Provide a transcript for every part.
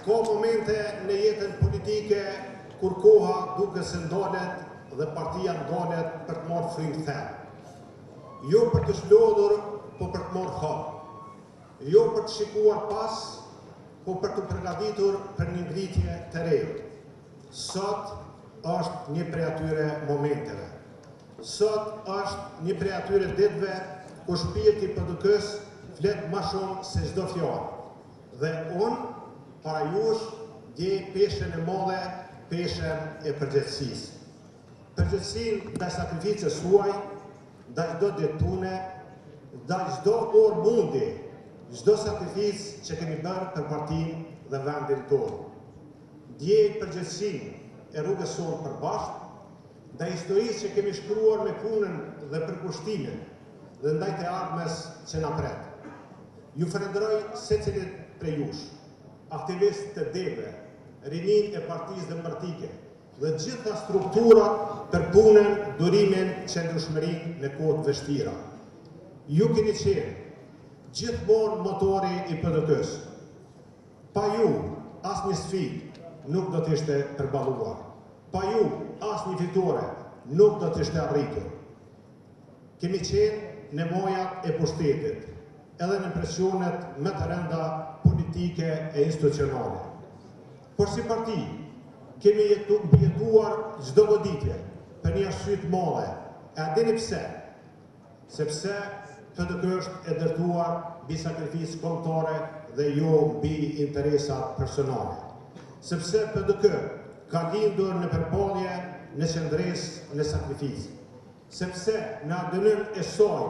Ka momente në jetën politike kur koha duke se ndolet dhe partia ndolet për të marrë frymë thellë. Jo për të shlodhur, po për të marrë hap. Jo për të shikuar pas, po për të përgatitur për një ngritje të re. Sot është një prej atyre momenteve. Sot është një prej atyre ditëve ku shpirti PDK-s flet më shumë se çdo fjalë. Dhe unë para jush gjej peshën e madhe, peshën e përgjegjësisë. Përgjegjësinë ndaj sakrificës suaj, ndaj çdo detune, ndaj çdo orë mundi, çdo sakrificë që kemi bërë për partinë dhe vendin tonë. Ndjej përgjegjësinë e rrugës sonë përbashkë, ndaj historisë që kemi shkruar me punën dhe përkushtimin dhe ndaj të ardhmes që na pret. Ju falenderoj secilit prej jush, aktivistë të deve, rinin e partisë demokratike dhe gjitha strukturat për punën, durimin, qëndrueshmërinë në kohë të vështira. Ju keni qenë gjithmonë motori i PDK-s. Pa ju, asnjë sfidë nuk do të ishte përballuar. Pa ju, asnjë fitore nuk do të ishte arritur. Kemi qenë në mojat e pushtetit, edhe në presionet më të rënda politike e institucionale. Por si parti, kemi jetuar çdo goditje për një arsye të madhe. E a dini pse? Sepse PDK është e dërtuar mbi sakrificë kombëtare dhe jo mbi interesat personale. Sepse PDK ka lindur në përballje, në qendresë, në sakrificë. Sepse në ADN-n e saj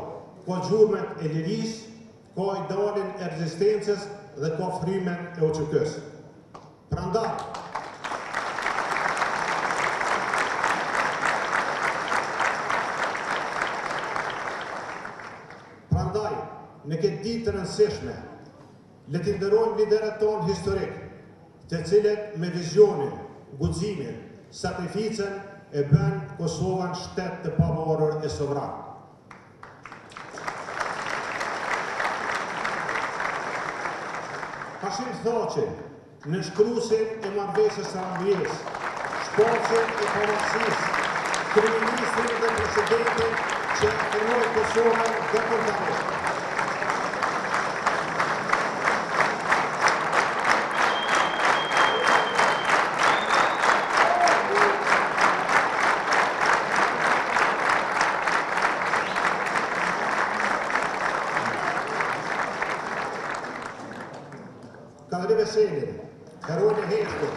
ka gjurmët e lirisë, ka idealin e rezistencës dhe ka frymën e OÇK-s. Prandaj, në këtë ditë të rëndësishme, le t'i nderojmë liderët tonë historik, të cilët me vizionin, guximin, sakrificën e bën Kosovën shtet të pavarur e sovran. Hashim Thaçi, nënshkruesin e marrëveshjes së Rambjes, shpalljen e pavarësisë, kryeministrin dhe presidentin që formoi Kosovën dhe Kontare. Kadri Veselin, heroin e heshtur.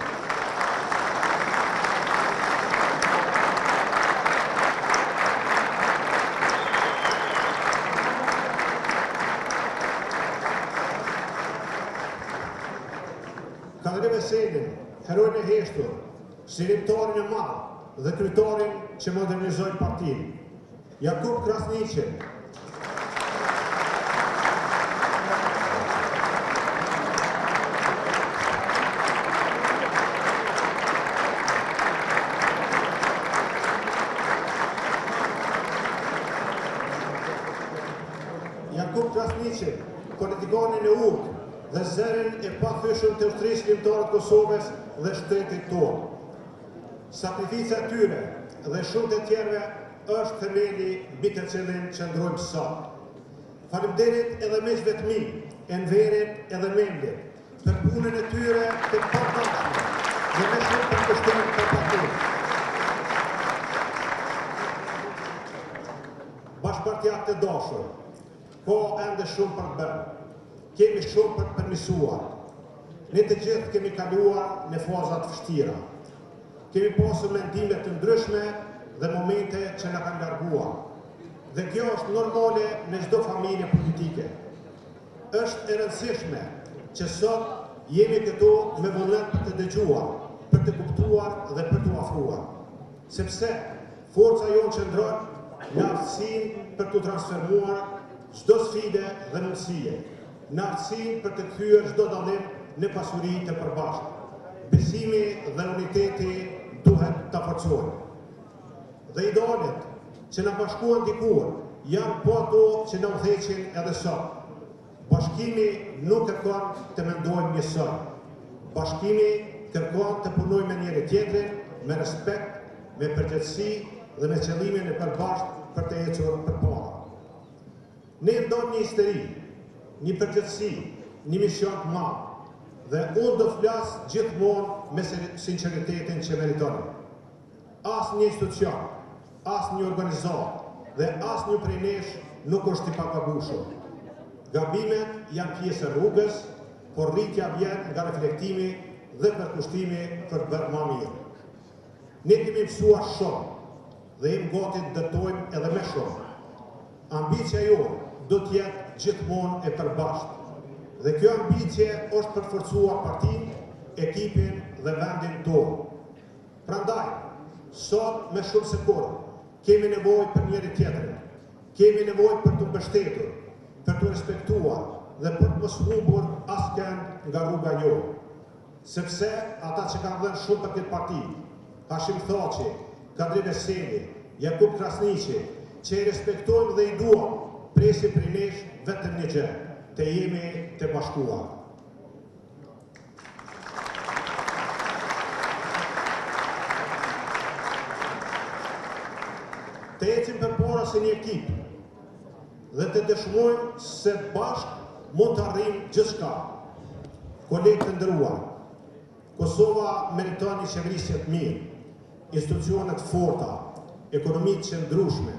Kadri Veselin, heroin e heshtur, shërimtarin e madh dhe kryetarin që modernizoi partinë. Jakub Krasniqin, politikanin e urtë dhe zërin e pathyeshëm të ushtrisë ligjore të Kosovës dhe shtetit tonë. Sakrifica e tyre dhe shumë të tjerëve është themeli mbi të cilin qëndrojmë sot. Faleminderit edhe miqve të mi, Enverit edhe Mendit, për punën e tyre të pabashme dhe me shumë përkushtim të partinë. Bashkëpartiat të dashur, ka ende shumë për të bërë. Kemi shumë për të përmirësuar. Ne të gjithë kemi kaluar në fazat vështira. Kemi pasur mendime të ndryshme dhe momente që na kanë larguar. Dhe kjo është normale në çdo familje politike. Është e rëndësishme që sot jemi këtu me vullnet për të dëgjuar, për të kuptuar dhe për të afruar. Sepse forca jonë qëndron në aftësinë për të transformuar çdo sfide dhe mundësie, në aftësinë për të kthyer çdo dallim në pasuri të përbashkët. Besimi dhe uniteti duhet të forcohen. Dhe idealet që na bashkuan dikur janë po ato që na udhëheqin edhe sot. Bashkimi nuk kërkon të mendojmë njësoj. Bashkimi kërkon të punojmë me njëri tjetrin, me respekt, me përgjegjësi dhe me qëllimin e përbashkët për të ecur përpara. Ne ndonjë një histeri, një përgjegjësi, një mision të madh, dhe unë do flas gjithmonë me sinqeritetin që meritoni. Asnjë institucion, asnjë organizatë dhe asnjë prej nesh nuk është i pagabueshur. Gabimet janë pjesë e rrugës, por rritja vjen nga reflektimi dhe përkushtimi për të bërë më mirë. Ne kemi mësuar shumë dhe jemi gati të dëtojmë edhe më shumë. Ambicia jonë do të jetë gjithmonë e përbashkët. Dhe kjo ambicie është për të forcuar partinë, ekipin dhe vendin tonë. Prandaj, sot me shumë se kur, kemi nevojë për njëri tjetrin, kemi nevojë për të mbështetur, për të respektuar dhe për të mos humbur askënd nga rruga jonë. Sepse ata që kanë dhënë shumë për këtë parti, Hashim Thaçi, Kadri Veseli, Jakub Krasniqi, që i respektojmë dhe i duam, presin prej nesh vetëm një gjë, të jemi të bashkuar. Të ecim përpara si një ekip dhe të dëshmojmë se bashkë mund të arrijmë gjithçka. Kolegë të nderuar, Kosova meriton një qeverisje të mirë, institucione të forta, ekonomi të qëndrueshme,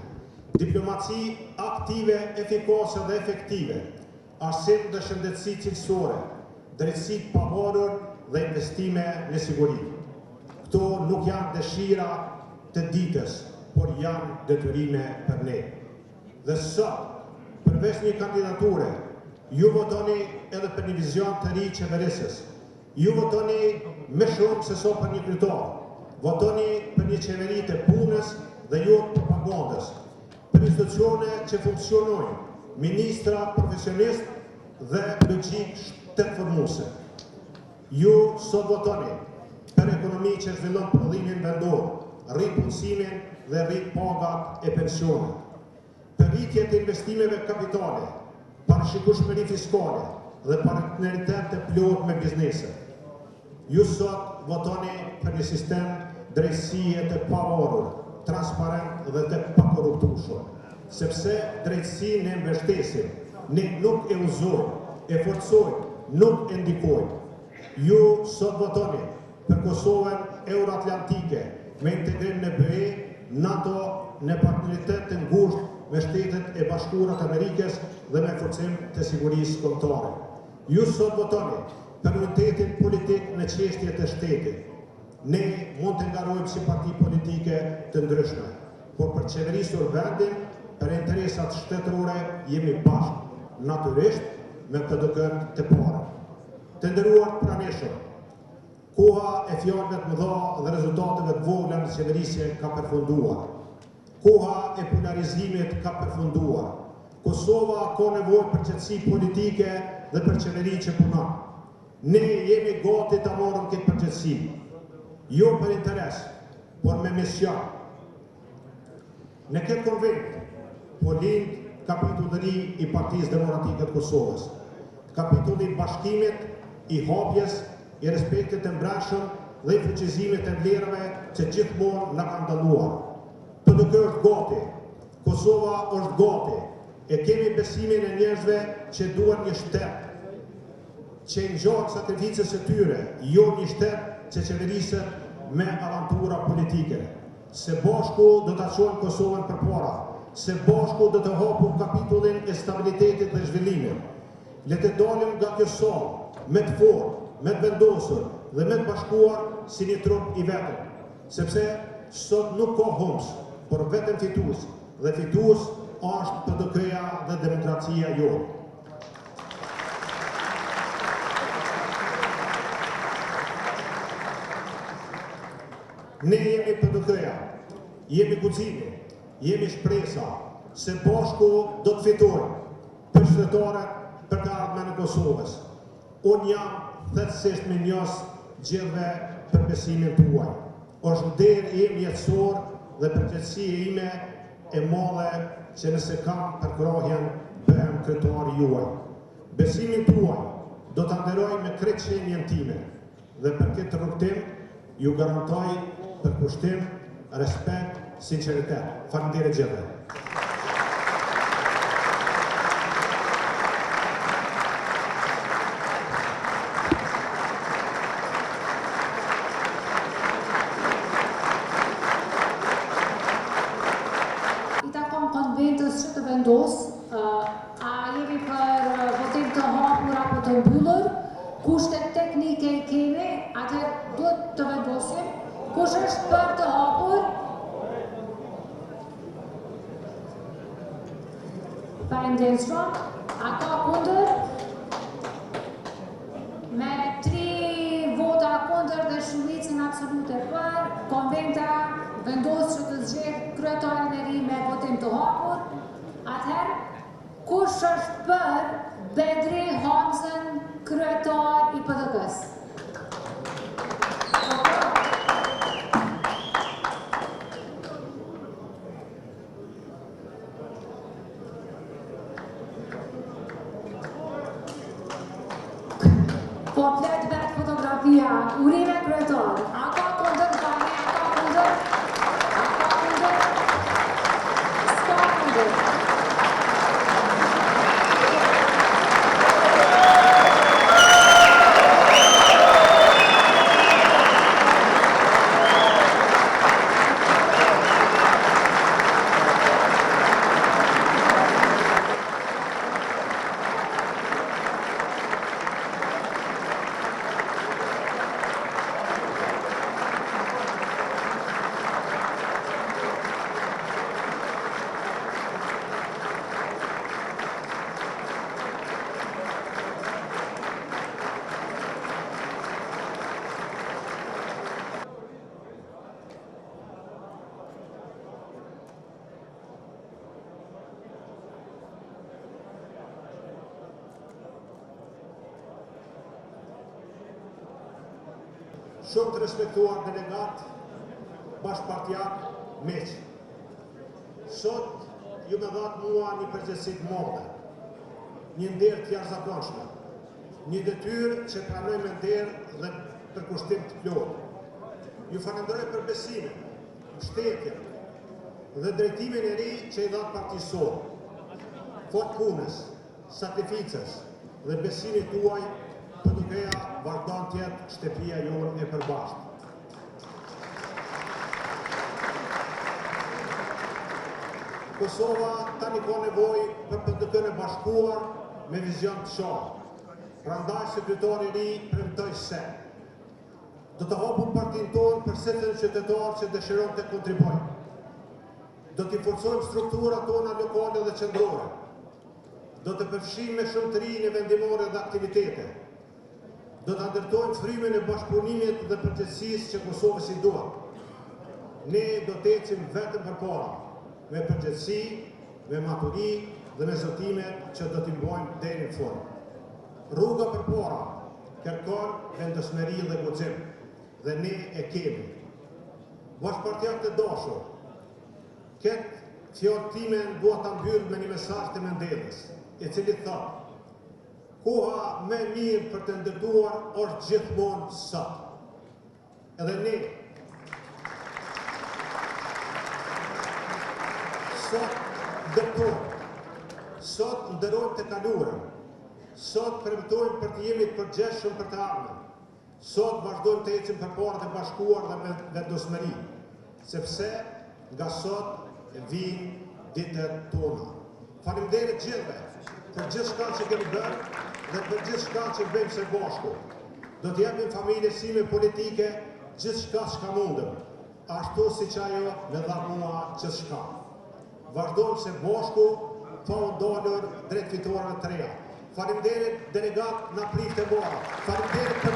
diplomaci aktive, efikase dhe efektive, arsim dhe shëndetësi cilësore, drejtësi të pavarur dhe investime në siguri. Këto nuk janë dëshira të ditës, por janë detyrime për ne. Dhe sot, përveç një kandidature, ju votoni edhe për një vizion të ri qeverisës. Ju votoni më shumë se sa për një kryetar. Votoni për një qeveri të punës dhe jo të propagandës. Për institucione që funksionojnë, ministra profesionist dhe logjik shtetformuese. Ju sot votoni për ekonomi që zhvillon prodhimin vendor, rrit punësimin dhe rrit pagat e pensionit. Për rritje të investimeve kapitale, parashikueshmëri fiskale dhe partneritet të plotë me bizneset. Ju sot votoni për një sistem drejtësie të pavarur, transparent dhe të pakorruptueshëm, sepse drejtësinë ne mbështesim, ne nuk e uzojmë, e forcojmë, nuk e ndikojmë. Ju sot votoni për Kosovën euroatlantike, me integrim në BE, NATO, në partneritet të ngushtë me Shtetet e Bashkuara të Amerikës dhe me forcim të sigurisë kombëtare. Ju sot votoni për unitetin politik në çështje të shtetit. Ne mund të ngarojmë si parti politike të ndryshme, por për qeverisur vendin, për interesat shtetërore jemi bashkë, natyrisht me PDK-n të parë. Të nderuar pranishëm, koha e fjalëve të mëdha dhe rezultateve të vogla në qeverisje ka përfunduar. Koha e polarizimit ka përfunduar. Kosova ka nevojë për qetësi politike dhe për qeveri që punon. Ne jemi gati ta marrim këtë përgjegjësi, jo për interes, por me mision. Në këtë konvent, po lind kapitulli i ri i Partisë Demokratike të Kosovës, kapitulli i bashkimit, i hapjes, i respektit të mbrojtshëm dhe i fuqizimit të vlerave që gjithmonë na kanë dalluar. PDK është gati, Kosova është gati, e kemi besimin e njerëzve që duan një shtet që ngjan sakrificës së tyre, jo një shtet që qeveriset me avantura politike. Se bashku do ta çojmë Kosovën përpara, se bashku do të hapim kapitullin e stabilitetit dhe zhvillimit. Le të dalim nga kjo sallë me të fortë, me të vendosur dhe me të bashkuar si një trup i vetëm, sepse sot nuk ka humbs, por vetëm fitues, dhe fitues është PDK-ja dhe demokracia jonë. Ne jemi PDK-ja, jemi guximi, jemi shpresa se bashku do të fitojmë për qytetarët, për të ardhmen e Kosovës. Unë jam thellësisht mirënjohës gjithëve për besimin tuaj. Është nder im jetësor dhe përgjegjësia ime e madhe që nëse kam përkrahjen bëhem kryetari juaj. Besimin tuaj do ta nderoj me krejt qenjen time. dhe për këtë rrugtim ju garantoj përkushtim, respekt, sinqeritet. Faleminderit gjithëve. Konventës që të vendos, a jemi për votim të hapur apo të mbyllur, kushtet teknike i kemi, atëherë duhet të vendosim, kush është për të hapur? Faleminderit shumë, a ka kundër? Me 3 vota kundër dhe shumicën absolute për, konventa vendos që të zgjedh kryetarin e ri me votim të hapur. Atëherë, kush është për Bedri Hamzën, kryetar i PDK-s? Komplet vetë fotografia, urime kryetar. A ka kundër tani? A ka kundër? A ka kundër? S'ka kundër. Shumë të respektuar delegat, bashkëpartiak, meq. Sot ju me dhatë mua një përgjegjësi të madhe, një nder të jashtëzakonshme, një detyrë që pranoj me nder dhe përkushtim të plotë. Ju falenderoj për besimin, mbështetjen dhe drejtimin e ri që i dhatë partisor, fort punës, sakrificës dhe besimit tuaj. PDK-ja vazhdon të jetë shtëpia jonë e përbashkët. Kosova tani ka nevojë për PDK-n e bashkuar me vizion të qartë. Prandaj sekretari i ri premtoi se do të hapur partinë tonë për secilin qytetar që dëshiron të kontribuojë. Do t'i forcojmë strukturat tona lokale dhe qendrore. Do të përfshijmë me shumëtërinë e vendimore dhe aktivitete. Do të ndërtojmë frymën e bashkëpunimit dhe përgjegjësisë që Kosovës i duhet. Ne do të ecim vetëm përpara, me përgjegjësi, me maturi dhe me zotimet që do t'i mbajmë deri në fund. Rruga përpara kërkon vendosmëri dhe guxim, dhe ne e kemi. Bashkëpartiak të dashur, këtë fjalë time dua ta mbyll me një mesazh të Mendelës, i cili thotë: koha me mirë për të ndërtuar është gjithmonë sot. Edhe ne sot ndërtojmë, sot ndërojmë të kaluarën, sot premtojmë për të jemi të përgjegjshëm për të ardhmen, sot vazhdojmë të ecim përpara të bashkuar dhe me vendosmëri, sepse nga sot vijnë ditët tona. Faleminderit gjithëve për gjithçka që kemi bërë dhe për gjithçka që bëjmë së bashku. Do të japim familjes sime politike gjithçka çka mundem, ashtu siç ajo më dha mua gjithçka. Vazhdojmë së bashku pa u dalur drejt fitoreve të reja. Faleminderit delegat na prifte bora. Faleminderit për